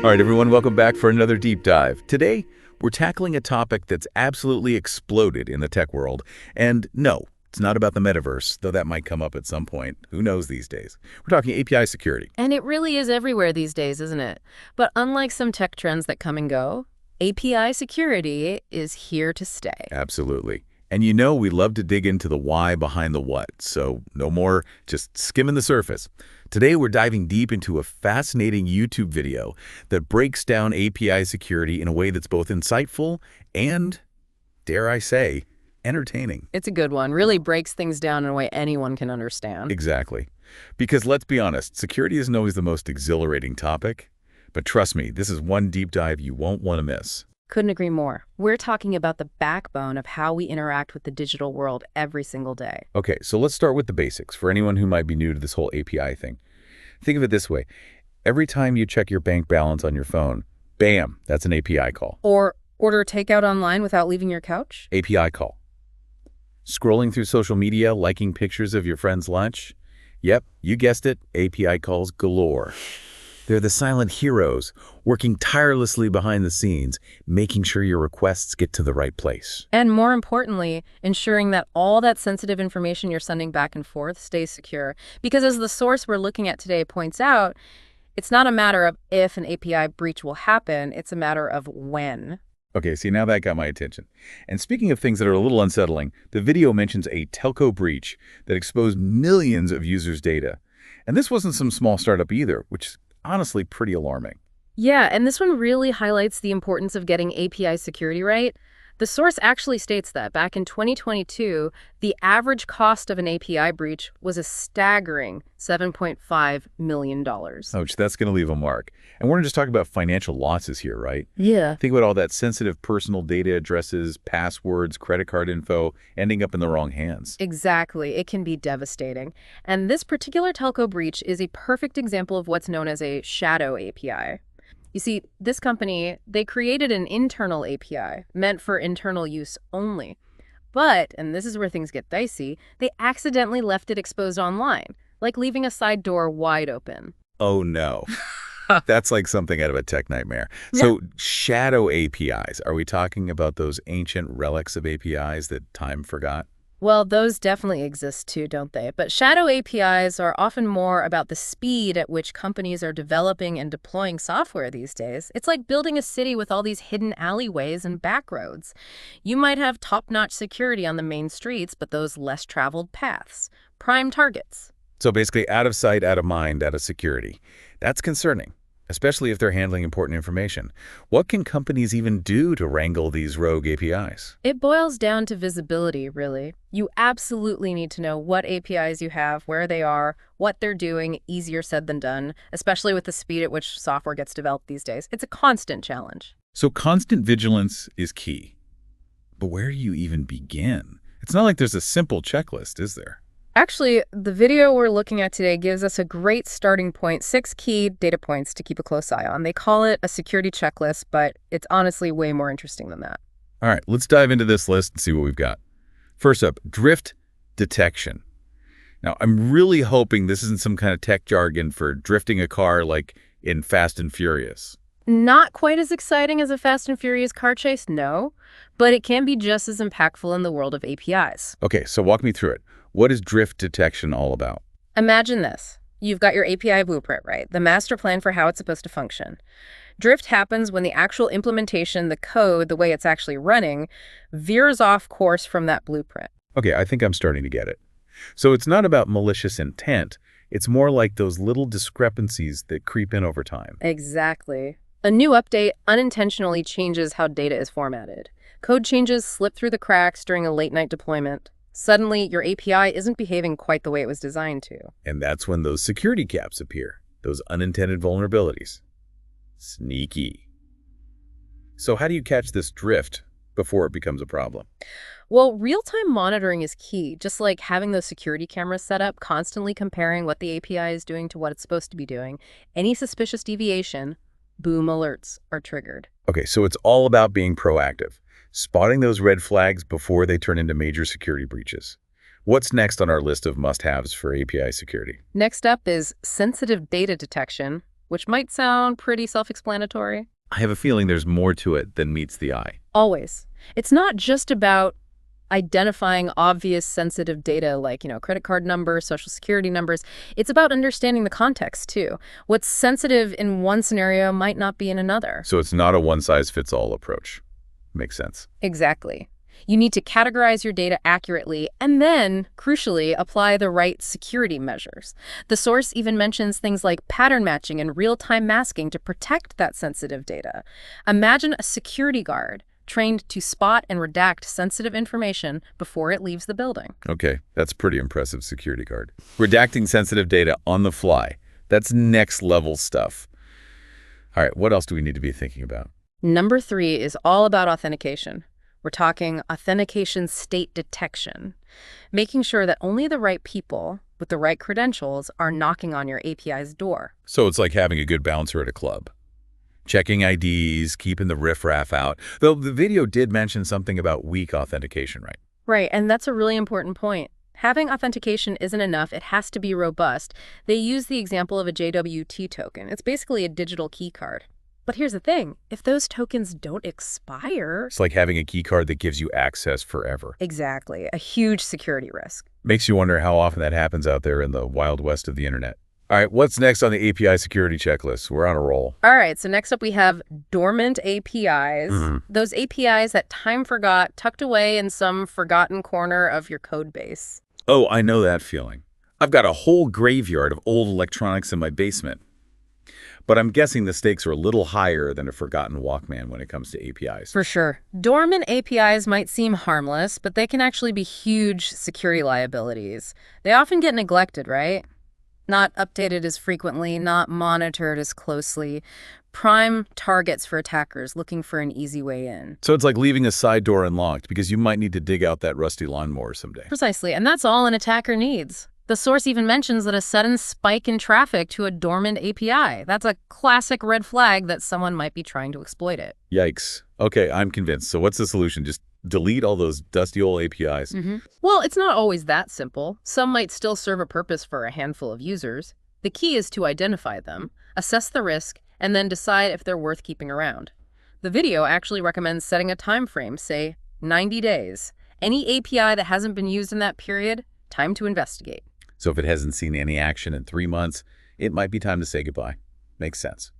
All right, everyone, welcome back for another deep dive. Today, we're tackling a topic that's absolutely exploded in the tech world. And no, it's not about the metaverse, though that might come up at some point. Who knows these days? We're talking API security. And it really is everywhere these days, isn't it? But unlike some tech trends that come and go, API security is here to stay. Absolutely. And you know we love to dig into the why behind the what, so no more just skimming the surface. Today we're diving deep into a fascinating YouTube video that breaks down API security in a way that's both insightful and, dare I say, entertaining. It's a good one. Really breaks things down in a way anyone can understand. Exactly. Because let's be honest, security isn't always the most exhilarating topic. But trust me, this is one deep dive you won't want to miss. Couldn't agree more. We're talking about the backbone of how we interact with the digital world every single day. Okay, so let's start with the basics for anyone who might be new to this whole API thing. Think of it this way. Every time you check your bank balance on your phone, bam, that's an API call. Or order takeout online without leaving your couch? API call. Scrolling through social media, liking pictures of your friend's lunch? Yep, you guessed it, API calls galore. They're the silent heroes, working tirelessly behind the scenes, making sure your requests get to the right place. And more importantly, ensuring that all that sensitive information you're sending back and forth stays secure. Because as the source we're looking at today points out, it's not a matter of if an API breach will happen, it's a matter of when. Okay, see, now that got my attention. And speaking of things that are a little unsettling, the video mentions a telco breach that exposed millions of users' data. And this wasn't some small startup either, which is honestly pretty alarming. Yeah, and this one really highlights the importance of getting API security right. The source actually states that back in 2022, the average cost of an API breach was a staggering $7.5 million. Ouch, that's going to leave a mark. And we're not just talking about financial losses here, right? Yeah. Think about all that sensitive personal data, addresses, passwords, credit card info ending up in the wrong hands. Exactly. It can be devastating. And this particular telco breach is a perfect example of what's known as a shadow API. You see, this company, they created an internal API meant for internal use only. But, and this is where things get dicey, they accidentally left it exposed online, like leaving a side door wide open. Oh, no. That's like something out of a tech nightmare. So shadow APIs, are we talking about those ancient relics of APIs that time forgot? Well, those definitely exist too, don't they? But shadow APIs are often more about the speed at which companies are developing and deploying software these days. It's like building a city with all these hidden alleyways and back roads. You might have top-notch security on the main streets, but those less traveled paths, prime targets. So basically out of sight, out of mind, out of security. That's concerning, especially if they're handling important information. What can companies even do to wrangle these rogue APIs? It boils down to visibility, really. You absolutely need to know what APIs you have, where they are, what they're doing. Easier said than done, especially with the speed at which software gets developed these days. It's a constant challenge. So constant vigilance is key. But where do you even begin? It's not like there's a simple checklist, is there? Actually, the video we're looking at today gives us a great starting point, 6 key data points to keep a close eye on. They call it a security checklist, but it's honestly way more interesting than that. All right, let's dive into this list and see what we've got. First up, drift detection. Now, I'm really hoping this isn't some kind of tech jargon for drifting a car like in Fast and Furious. Not quite as exciting as a Fast and Furious car chase, no, but it can be just as impactful in the world of APIs. Okay, so walk me through it. What is drift detection all about? Imagine this. You've got your API blueprint, right? The master plan for how it's supposed to function. Drift happens when the actual implementation, the code, the way it's actually running, veers off course from that blueprint. Okay, I think I'm starting to get it. So it's not about malicious intent. It's more like those little discrepancies that creep in over time. Exactly. A new update unintentionally changes how data is formatted. Code changes slip through the cracks during a late-night deployment. Suddenly, your API isn't behaving quite the way it was designed to. And that's when those security gaps appear, those unintended vulnerabilities. Sneaky. So how do you catch this drift before it becomes a problem? Well, real-time monitoring is key, just like having those security cameras set up, constantly comparing what the API is doing to what it's supposed to be doing. Any suspicious deviation, boom, alerts are triggered. Okay, so it's all about being proactive, spotting those red flags before they turn into major security breaches. What's next on our list of must-haves for API security? Next up is sensitive data detection, which might sound pretty self-explanatory. I have a feeling there's more to it than meets the eye. Always. It's not just about identifying obvious sensitive data like, credit card numbers, social security numbers. It's about understanding the context, too. What's sensitive in one scenario might not be in another. So it's not a one-size-fits-all approach. Makes sense. Exactly. You need to categorize your data accurately and then, crucially, apply the right security measures. The source even mentions things like pattern matching and real-time masking to protect that sensitive data. Imagine a security guard trained to spot and redact sensitive information before it leaves the building. Okay, that's pretty impressive, security guard. Redacting sensitive data on the fly. That's next-level stuff. All right, what else do we need to be thinking about? Number 3 is all about authentication. We're talking authentication state detection, making sure that only the right people with the right credentials are knocking on your API's door. So it's like having a good bouncer at a club. Checking IDs, keeping the riffraff out. Though the video did mention something about weak authentication, right? Right, and that's a really important point. Having authentication isn't enough, it has to be robust. They use the example of a JWT token. It's basically a digital key card. But here's the thing, if those tokens don't expire... It's like having a key card that gives you access forever. Exactly, a huge security risk. Makes you wonder how often that happens out there in the wild west of the internet. All right, what's next on the API security checklist? We're on a roll. All right, so next up we have dormant APIs. Those APIs that time forgot, tucked away in some forgotten corner of your code base. Oh, I know that feeling. I've got a whole graveyard of old electronics in my basement. But I'm guessing the stakes are a little higher than a forgotten Walkman when it comes to APIs. For sure. Dormant APIs might seem harmless, but they can actually be huge security liabilities. They often get neglected, right? Not updated as frequently, not monitored as closely. Prime targets for attackers looking for an easy way in. So it's like leaving a side door unlocked because you might need to dig out that rusty lawnmower someday. Precisely, and that's all an attacker needs. The source even mentions that a sudden spike in traffic to a dormant API. That's a classic red flag that someone might be trying to exploit it. Yikes. Okay, I'm convinced. So what's the solution? Just delete all those dusty old APIs? Well, it's not always that simple. Some might still serve a purpose for a handful of users. The key is to identify them, assess the risk, and then decide if they're worth keeping around. The video actually recommends setting a time frame, say 90 days. Any API that hasn't been used in that period, time to investigate. So if it hasn't seen any action in 3 months, it might be time to say goodbye. Makes sense.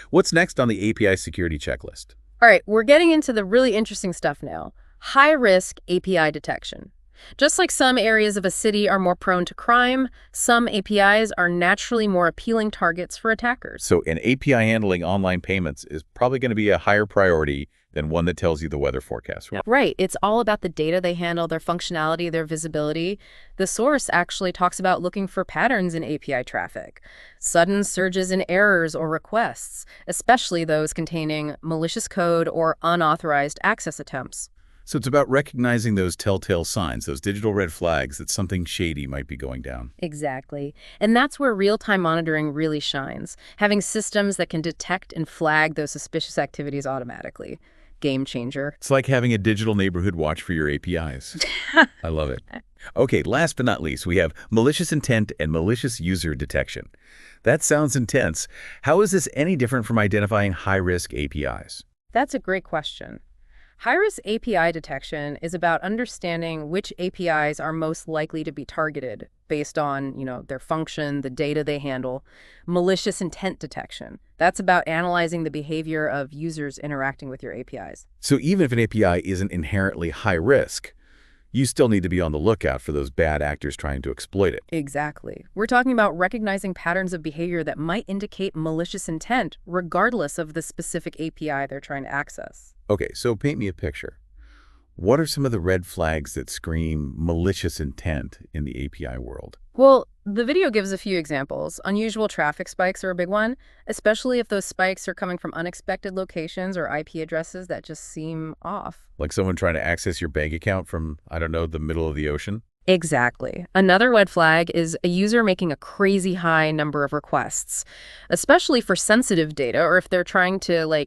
What's next on the API security checklist? All right, we're getting into the really interesting stuff now. High-risk API detection. Just like some areas of a city are more prone to crime, some APIs are naturally more appealing targets for attackers. So an API handling online payments is probably going to be a higher priority than one that tells you the weather forecast. Right. It's all about the data they handle, their functionality, their visibility. The source actually talks about looking for patterns in API traffic, sudden surges in errors or requests, especially those containing malicious code or unauthorized access attempts. So it's about recognizing those telltale signs, those digital red flags that something shady might be going down. Exactly. And that's where real-time monitoring really shines, having systems that can detect and flag those suspicious activities automatically. Game changer. It's like having a digital neighborhood watch for your APIs. I love it. Okay, last but not least, we have malicious intent and malicious user detection. That sounds intense. How is this any different from identifying high-risk APIs? That's a great question. High-risk API detection is about understanding which APIs are most likely to be targeted based on, their function, the data they handle. Malicious intent detection. That's about analyzing the behavior of users interacting with your APIs. So even if an API isn't inherently high risk, you still need to be on the lookout for those bad actors trying to exploit it. Exactly. We're talking about recognizing patterns of behavior that might indicate malicious intent, regardless of the specific API they're trying to access. Okay, so paint me a picture. What are some of the red flags that scream malicious intent in the API world? Well, the video gives a few examples. Unusual traffic spikes are a big one, especially if those spikes are coming from unexpected locations or IP addresses that just seem off. Like someone trying to access your bank account from, I don't know, the middle of the ocean? Exactly. Another red flag is a user making a crazy high number of requests, especially for sensitive data or if they're trying to,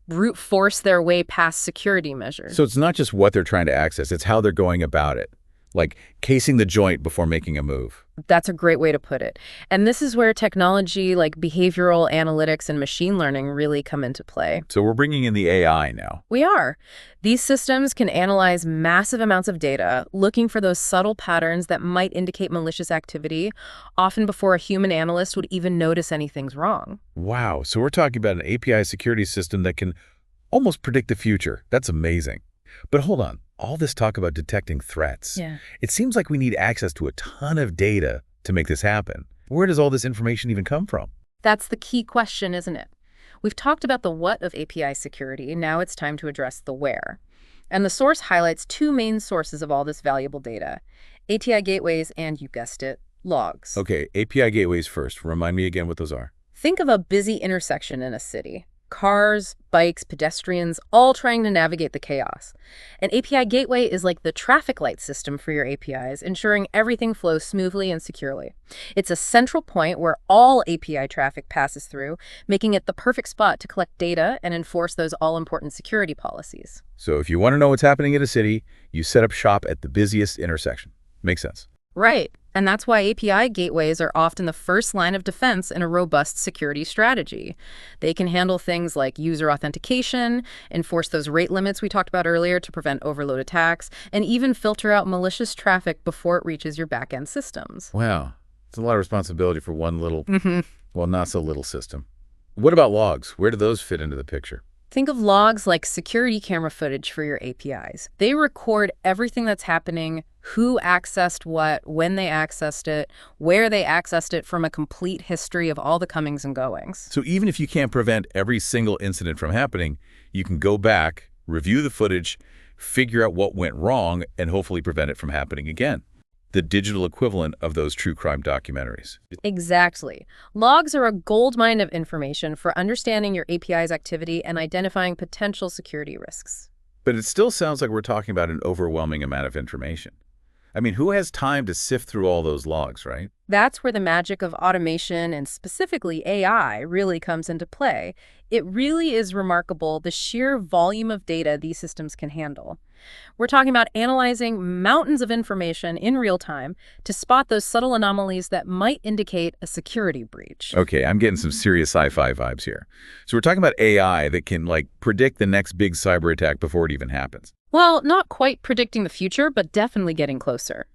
brute force their way past security measures. So it's not just what they're trying to access, it's how they're going about it. like casing the joint before making a move. That's a great way to put it. And this is where technology like behavioral analytics and machine learning really come into play. So we're bringing in the AI now. We are. These systems can analyze massive amounts of data, looking for those subtle patterns that might indicate malicious activity, often before a human analyst would even notice anything's wrong. Wow, so we're talking about an API security system that can almost predict the future. That's amazing. But hold on, all this talk about detecting threats. Yeah. It seems like we need access to a ton of data to make this happen. Where does all this information even come from? That's the key question, isn't it? We've talked about the what of API security. Now it's time to address the where. And the source highlights two main sources of all this valuable data: API gateways and, you guessed it, logs. Okay, API gateways first. Remind me again what those are. Think of a busy intersection in a city. Cars, bikes, pedestrians, all trying to navigate the chaos. An API gateway is like the traffic light system for your APIs, ensuring everything flows smoothly and securely. It's a central point where all API traffic passes through, making it the perfect spot to collect data and enforce those all-important security policies. So if you want to know what's happening in a city, you set up shop at the busiest intersection. Makes sense. Right. And that's why API gateways are often the first line of defense in a robust security strategy. They can handle things like user authentication, enforce those rate limits we talked about earlier to prevent overload attacks, and even filter out malicious traffic before it reaches your backend systems. Wow. It's a lot of responsibility for one little, well, not so little system. What about logs? Where do those fit into the picture? Think of logs like security camera footage for your APIs. They record everything that's happening, who accessed what, when they accessed it, where they accessed it, from a complete history of all the comings and goings. So even if you can't prevent every single incident from happening, you can go back, review the footage, figure out what went wrong, and hopefully prevent it from happening again. The digital equivalent of those true crime documentaries. Exactly. Logs are a goldmine of information for understanding your API's activity and identifying potential security risks. But it still sounds like we're talking about an overwhelming amount of information. I mean, who has time to sift through all those logs, right? That's where the magic of automation and specifically AI really comes into play. It really is remarkable the sheer volume of data these systems can handle. We're talking about analyzing mountains of information in real time to spot those subtle anomalies that might indicate a security breach. Okay, I'm getting some serious sci-fi vibes here. So we're talking about AI that can, like, predict the next big cyber attack before it even happens. Well, not quite predicting the future, but definitely getting closer.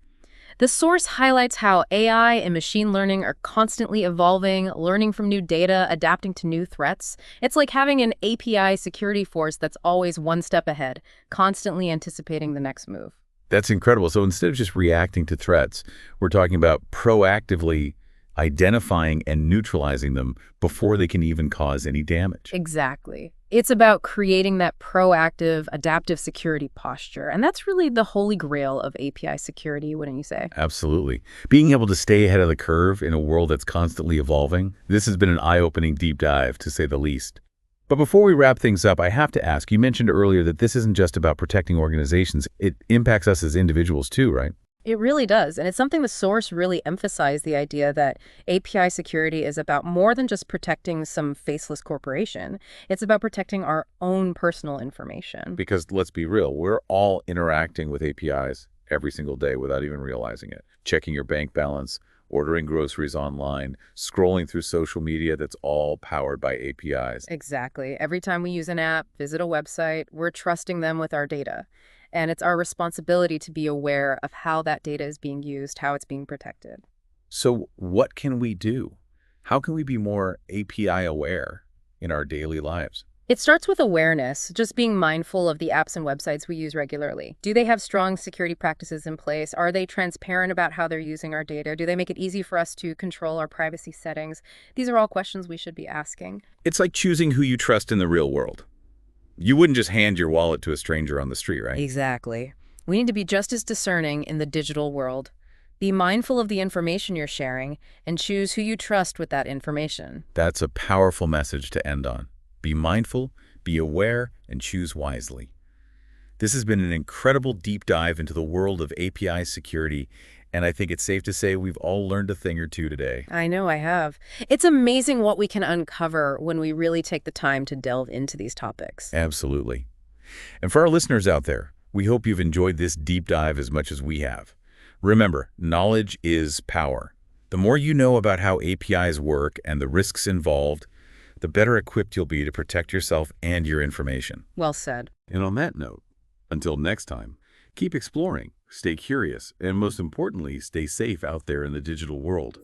The source highlights how AI and machine learning are constantly evolving, learning from new data, adapting to new threats. It's like having an API security force that's always one step ahead, constantly anticipating the next move. That's incredible. So instead of just reacting to threats, we're talking about proactively identifying and neutralizing them before they can even cause any damage. Exactly. It's about creating that proactive, adaptive security posture. And that's really the holy grail of API security, wouldn't you say? Absolutely. Being able to stay ahead of the curve in a world that's constantly evolving, this has been an eye-opening deep dive, to say the least. But before we wrap things up, I have to ask, you mentioned earlier that this isn't just about protecting organizations. It impacts us as individuals too, right? It really does. And it's something the source really emphasized, the idea that API security is about more than just protecting some faceless corporation. It's about protecting our own personal information. Because let's be real, we're all interacting with APIs every single day without even realizing it. Checking your bank balance, ordering groceries online, scrolling through social media, that's all powered by APIs. Exactly. Every time we use an app, visit a website, we're trusting them with our data. And it's our responsibility to be aware of how that data is being used, how it's being protected. So what can we do? How can we be more API aware in our daily lives? It starts with awareness, just being mindful of the apps and websites we use regularly. Do they have strong security practices in place? Are they transparent about how they're using our data? Do they make it easy for us to control our privacy settings? These are all questions we should be asking. It's like choosing who you trust in the real world. You wouldn't just hand your wallet to a stranger on the street, right? Exactly. We need to be just as discerning in the digital world. Be mindful of the information you're sharing and choose who you trust with that information. That's a powerful message to end on. Be mindful, be aware, and choose wisely. This has been an incredible deep dive into the world of API security, and I think it's safe to say we've all learned a thing or two today. I know I have. It's amazing what we can uncover when we really take the time to delve into these topics. Absolutely. And for our listeners out there, we hope you've enjoyed this deep dive as much as we have. Remember, knowledge is power. The more you know about how APIs work and the risks involved, the better equipped you'll be to protect yourself and your information. Well said. And on that note, until next time, keep exploring, stay curious, and most importantly, stay safe out there in the digital world.